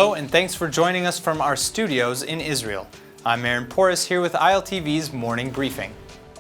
Hello, and thanks for joining us from our studios in Israel. I'm Aaron Porras here with ILTV's Morning Briefing.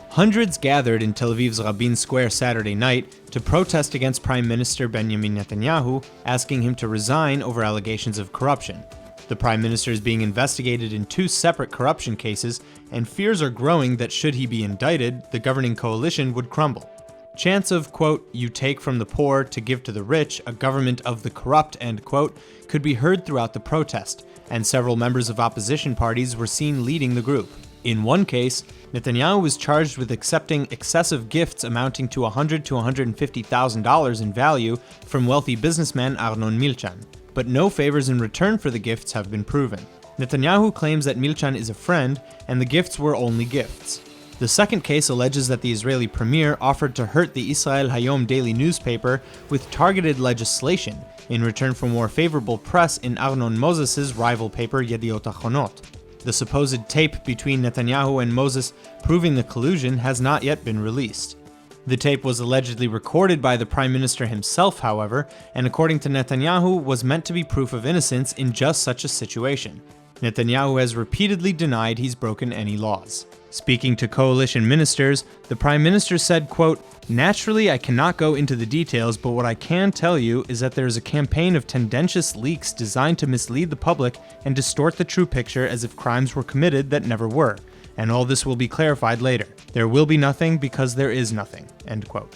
Hundreds gathered in Tel Aviv's Rabin Square Saturday night to protest against Prime Minister Benjamin Netanyahu, asking him to resign over allegations of corruption. The Prime Minister is being investigated in two separate corruption cases, and fears are growing that should he be indicted, the governing coalition would crumble. Chants of, quote, "you take from the poor to give to the rich, a government of the corrupt," end quote, could be heard throughout the protest, and several members of opposition parties were seen leading the group. In one case, Netanyahu was charged with accepting excessive gifts amounting to $100,000 to $150,000 in value from wealthy businessman Arnon Milchan, but no favors in return for the gifts have been proven. Netanyahu claims that Milchan is a friend, and the gifts were only gifts. The second case alleges that the Israeli premier offered to hurt the Israel Hayom daily newspaper with targeted legislation in return for more favorable press in Arnon Moses' rival paper Yediot Ahronot. The supposed tape between Netanyahu and Moses proving the collusion has not yet been released. The tape was allegedly recorded by the Prime Minister himself, however, and according to Netanyahu was meant to be proof of innocence in just such a situation. Netanyahu has repeatedly denied he's broken any laws. Speaking to coalition ministers, the Prime Minister said, quote, "Naturally, I cannot go into the details, but what I can tell you is that there is a campaign of tendentious leaks designed to mislead the public and distort the true picture as if crimes were committed that never were, and all this will be clarified later. There will be nothing because there is nothing," end quote.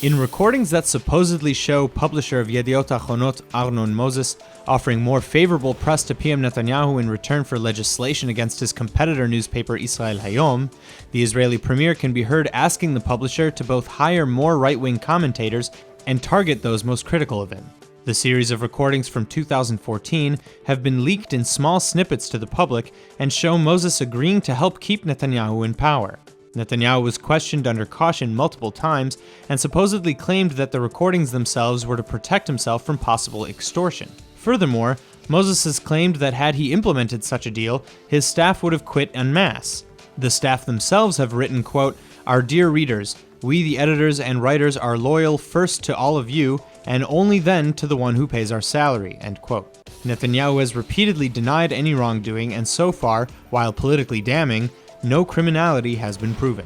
In recordings that supposedly show publisher of Yediot Ahronot Arnon Moses offering more favorable press to PM Netanyahu in return for legislation against his competitor newspaper Israel Hayom, the Israeli premier can be heard asking the publisher to both hire more right-wing commentators and target those most critical of him. The series of recordings from 2014 have been leaked in small snippets to the public and show Moses agreeing to help keep Netanyahu in power. Netanyahu was questioned under caution multiple times and supposedly claimed that the recordings themselves were to protect himself from possible extortion. Furthermore, Moses has claimed that had he implemented such a deal, his staff would have quit en masse. The staff themselves have written, quote, "Our dear readers, we the editors and writers are loyal first to all of you and only then to the one who pays our salary," end quote. Netanyahu has repeatedly denied any wrongdoing, and so far, while politically damning, no criminality has been proven.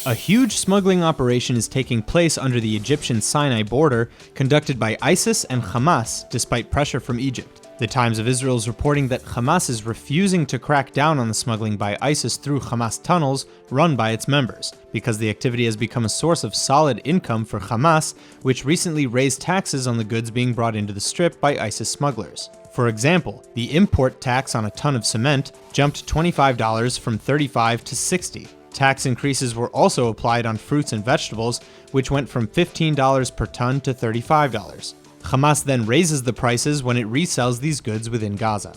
A huge smuggling operation is taking place under the Egyptian Sinai border, conducted by ISIS and Hamas, despite pressure from Egypt. The Times of Israel is reporting that Hamas is refusing to crack down on the smuggling by ISIS through Hamas tunnels run by its members, because the activity has become a source of solid income for Hamas, which recently raised taxes on the goods being brought into the Strip by ISIS smugglers. For example, the import tax on a ton of cement jumped $25 from $35 to $60. Tax increases were also applied on fruits and vegetables, which went from $15 per ton to $35. Hamas then raises the prices when it resells these goods within Gaza.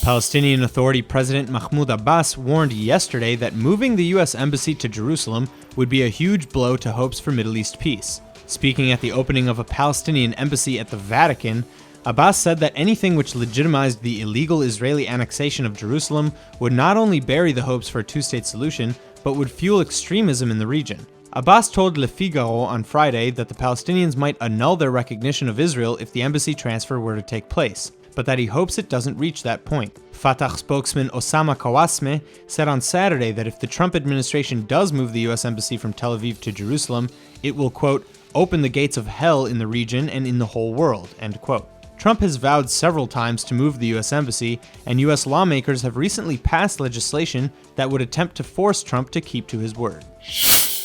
Palestinian Authority President Mahmoud Abbas warned yesterday that moving the U.S. Embassy to Jerusalem would be a huge blow to hopes for Middle East peace. Speaking at the opening of a Palestinian embassy at the Vatican, Abbas said that anything which legitimized the illegal Israeli annexation of Jerusalem would not only bury the hopes for a two-state solution, but would fuel extremism in the region. Abbas told Le Figaro on Friday that the Palestinians might annul their recognition of Israel if the embassy transfer were to take place, but that he hopes it doesn't reach that point. Fatah spokesman Osama Kawasme said on Saturday that if the Trump administration does move the U.S. Embassy from Tel Aviv to Jerusalem, it will, quote, "open the gates of hell in the region and in the whole world," end quote. Trump has vowed several times to move the U.S. Embassy, and U.S. lawmakers have recently passed legislation that would attempt to force Trump to keep to his word.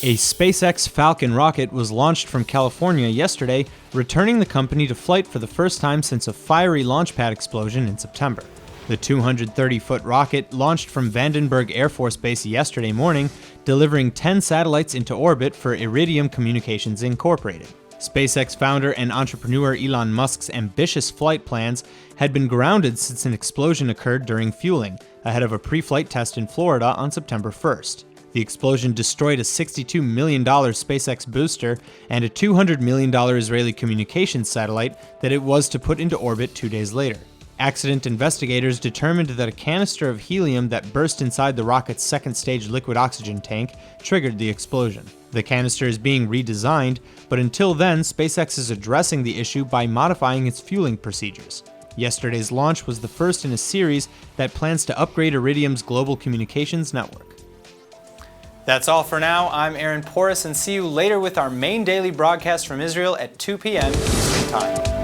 A SpaceX Falcon rocket was launched from California yesterday, returning the company to flight for the first time since a fiery launch pad explosion in September. The 230-foot rocket launched from Vandenberg Air Force Base yesterday morning, delivering 10 satellites into orbit for Iridium Communications Incorporated. SpaceX founder and entrepreneur Elon Musk's ambitious flight plans had been grounded since an explosion occurred during fueling, ahead of a pre-flight test in Florida on September 1st. The explosion destroyed a $62 million SpaceX booster and a $200 million Israeli communications satellite that it was to put into orbit 2 days later. Accident investigators determined that a canister of helium that burst inside the rocket's second-stage liquid oxygen tank triggered the explosion. The canister is being redesigned, but until then, SpaceX is addressing the issue by modifying its fueling procedures. Yesterday's launch was the first in a series that plans to upgrade Iridium's global communications network. That's all for now. I'm Aaron Porras, and see you later with our main daily broadcast from Israel at 2 p.m. Eastern Time.